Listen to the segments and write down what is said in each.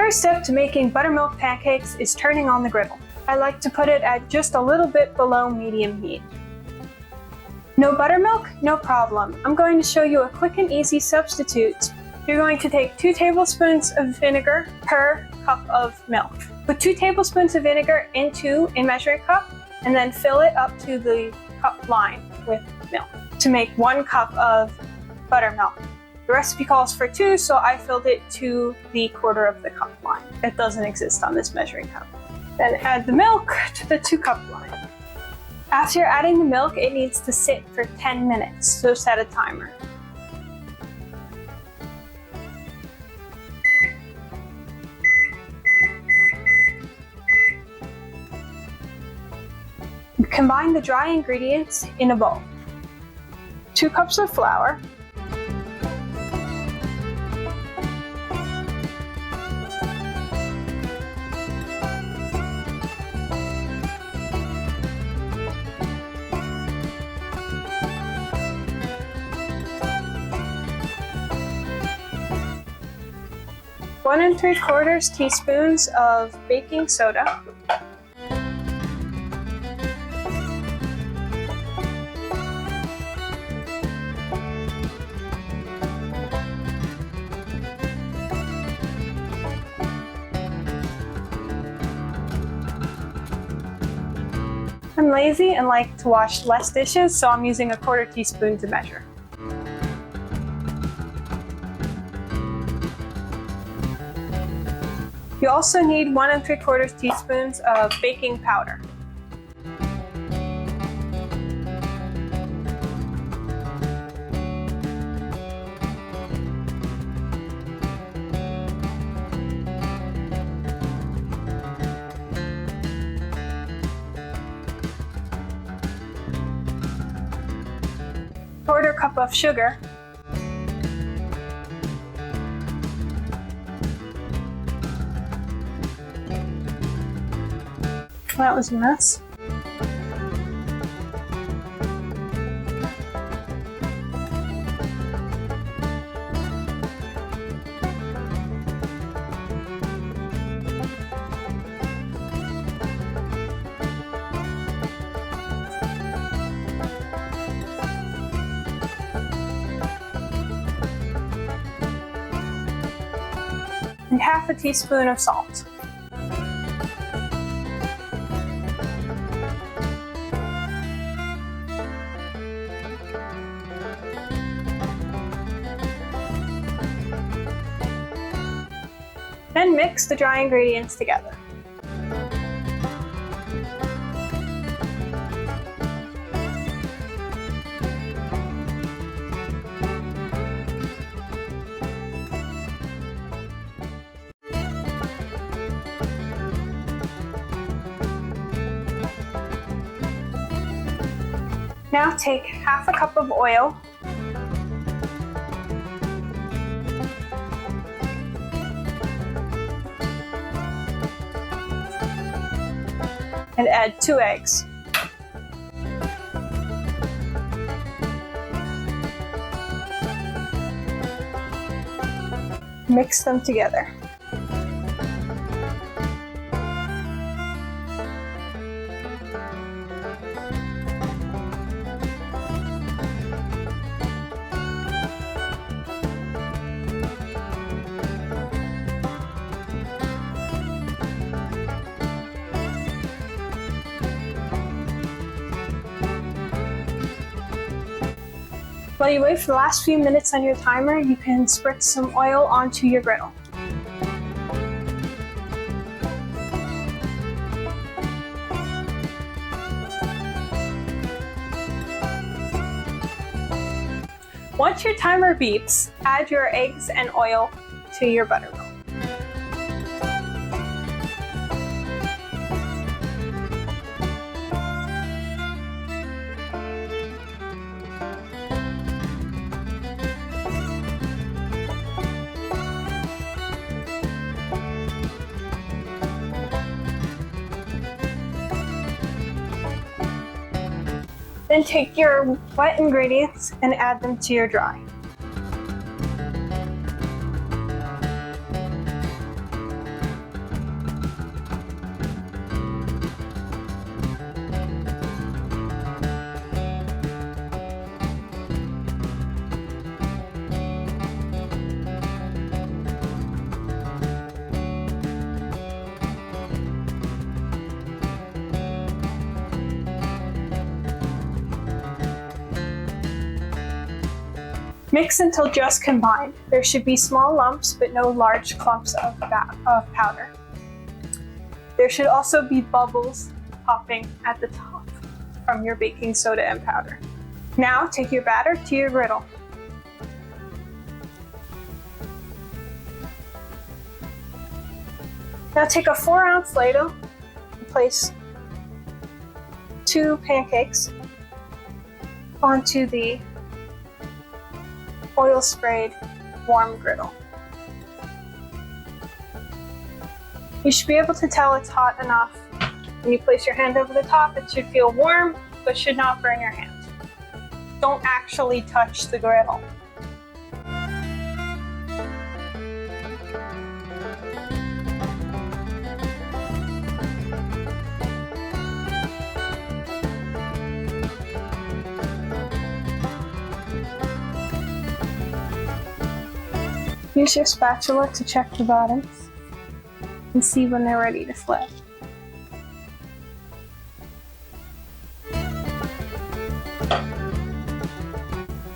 first step to making buttermilk pancakes is turning on the griddle. I like to put it at just a little bit below medium heat. No buttermilk? No problem. I'm going to show you a quick and easy substitute. You're going to take 2 tablespoons of vinegar per cup of milk. Put 2 tablespoons of vinegar into a measuring cup and then fill it up to the cup line with milk to make 1 cup of buttermilk. The recipe calls for 2, so I filled it to the quarter of the cup line. It doesn't exist on this measuring cup. Then add the milk to the 2 cup line. After you're adding the milk, it needs to sit for 10 minutes, so set a timer. Combine the dry ingredients in a bowl. 2 cups of flour, 1 3/4 teaspoons of baking soda, 'I'm lazy and like to wash less dishes, so I'm using a 1/4 teaspoon to measure. You also need 1 3/4 teaspoons of baking powder. Quarter cup of sugar, that was a mess. And 1/2 teaspoon of salt. Then mix the dry ingredients together. Now take 1/2 cup of oil, and add 2 eggs. Mix them together. While you wait for the last few minutes on your timer, you can spritz some oil onto your griddle. Once your timer beeps, add your eggs and oil to your buttermilk. Then take your wet ingredients and add them to your dry. Mix until just combined. There should be small lumps but no large clumps of powder. There should also be bubbles popping at the top from your baking soda and powder. Now take your batter to your griddle. Now take a 4-ounce ladle and place 2 pancakes onto the oil sprayed warm griddle. You should be able to tell it's hot enough. When you place your hand over the top, it should feel warm, but should not burn your hand. Don't actually touch the griddle. Use your spatula to check the bottoms and see when they're ready to flip.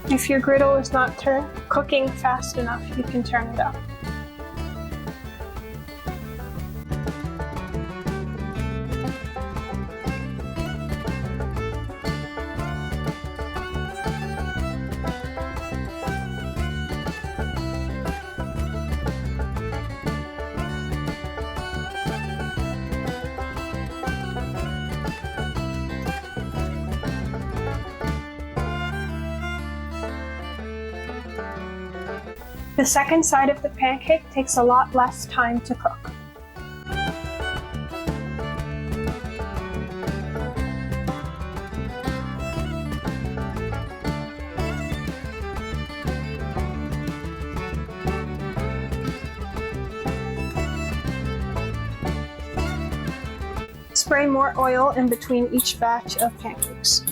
If your griddle is not cooking fast enough, you can turn it up. The second side of the pancake takes a lot less time to cook. Spray more oil in between each batch of pancakes.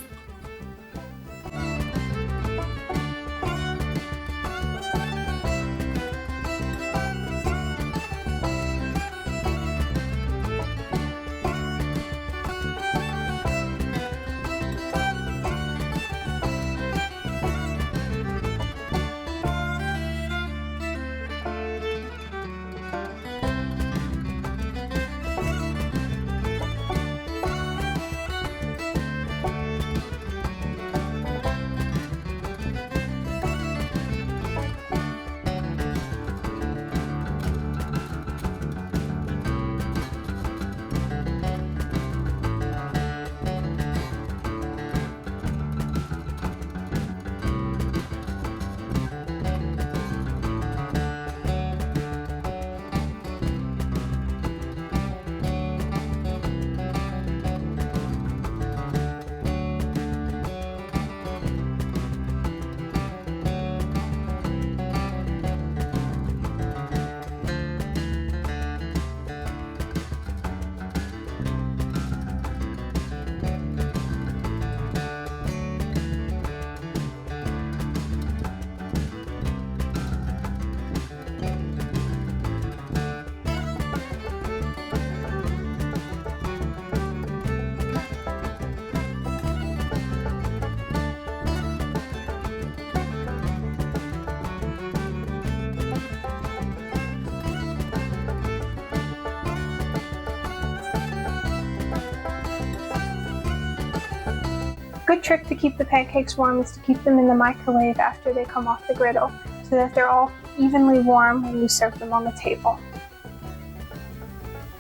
Good trick to keep the pancakes warm is to keep them in the microwave after they come off the griddle, so that they're all evenly warm when you serve them on the table.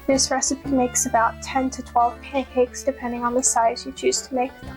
This recipe makes about 10 to 12 pancakes depending on the size you choose to make them.